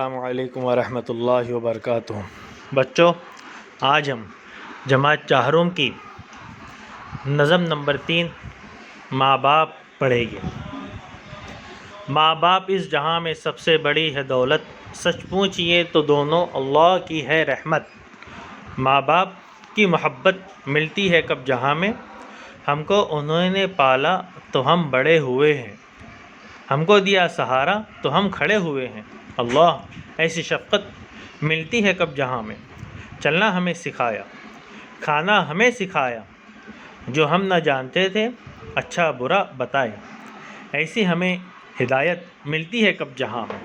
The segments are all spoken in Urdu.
السلام علیکم ورحمۃ اللہ وبرکاتہ۔ بچوں، آج ہم جماعت چہارم کی نظم نمبر 3 ماں باپ پڑھیں گے۔ ماں باپ اس جہاں میں سب سے بڑی ہے دولت، سچ پوچھئے تو دونوں اللہ کی ہے رحمت۔ ماں باپ کی محبت ملتی ہے کب جہاں میں، ہم کو انہوں نے پالا تو ہم بڑے ہوئے ہیں، ہم کو دیا سہارا تو ہم کھڑے ہوئے ہیں۔ اللہ ایسی شفقت ملتی ہے کب جہاں میں، چلنا ہمیں سکھایا، کھانا ہمیں سکھایا، جو ہم نہ جانتے تھے اچھا برا بتایا۔ ایسی ہمیں ہدایت ملتی ہے کب جہاں میں،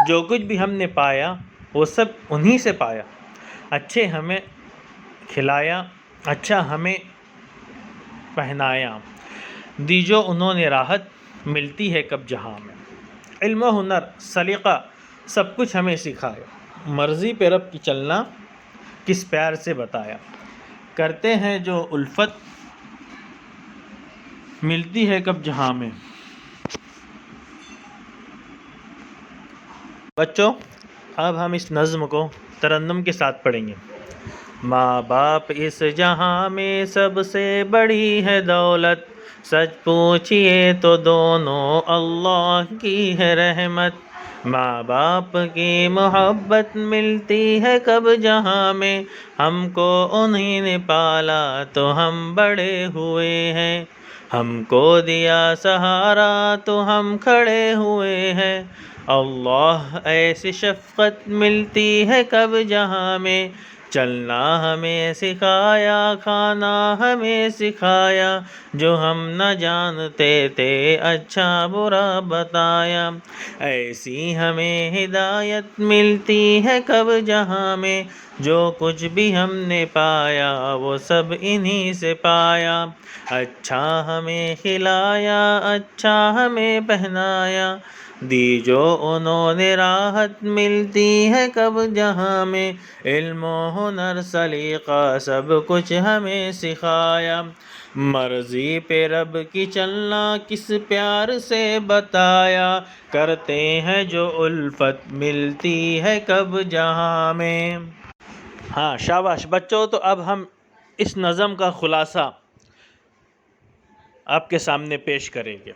جو کچھ بھی ہم نے پایا وہ سب انہی سے پایا۔ اچھے ہمیں کھلایا، اچھا ہمیں پہنایا، دی جو انہوں نے راحت ملتی ہے کب جہاں میں۔ علم و ہنر سلیقہ سب کچھ ہمیں سکھایا، مرضی پہ رب کی چلنا کس پیار سے بتایا۔ کرتے ہیں جو الفت ملتی ہے کب جہاں میں۔ بچوں، اب ہم اس نظم کو ترنم کے ساتھ پڑھیں گے۔ ماں باپ اس جہاں میں سب سے بڑی ہے دولت، سچ پوچھئے تو دونوں اللہ کی ہے رحمت۔ ماں باپ کی محبت ملتی ہے کب جہاں میں، ہم کو انہی نے پالا تو ہم بڑے ہوئے ہیں، ہم کو دیا سہارا تو ہم کھڑے ہوئے ہیں۔ اللہ ایسی شفقت ملتی ہے کب جہاں میں، چلنا ہمیں سکھایا، کھانا ہمیں سکھایا، جو ہم نہ جانتے تھے اچھا برا بتایا۔ ایسی ہمیں ہدایت ملتی ہے کب جہاں میں، جو کچھ بھی ہم نے پایا وہ سب انہی سے پایا۔ اچھا ہمیں کھلایا، اچھا ہمیں پہنایا، دی جو انہوں نے راحت ملتی ہے کب جہاں میں۔ علم و ہنر سلیقہ سب کچھ ہمیں سکھایا، مرضی پہ رب کی چلنا کس پیار سے بتایا۔ کرتے ہیں جو الفت ملتی ہے کب جہاں میں۔ ہاں شاباش بچوں، تو اب ہم اس نظم کا خلاصہ آپ کے سامنے پیش کریں گے۔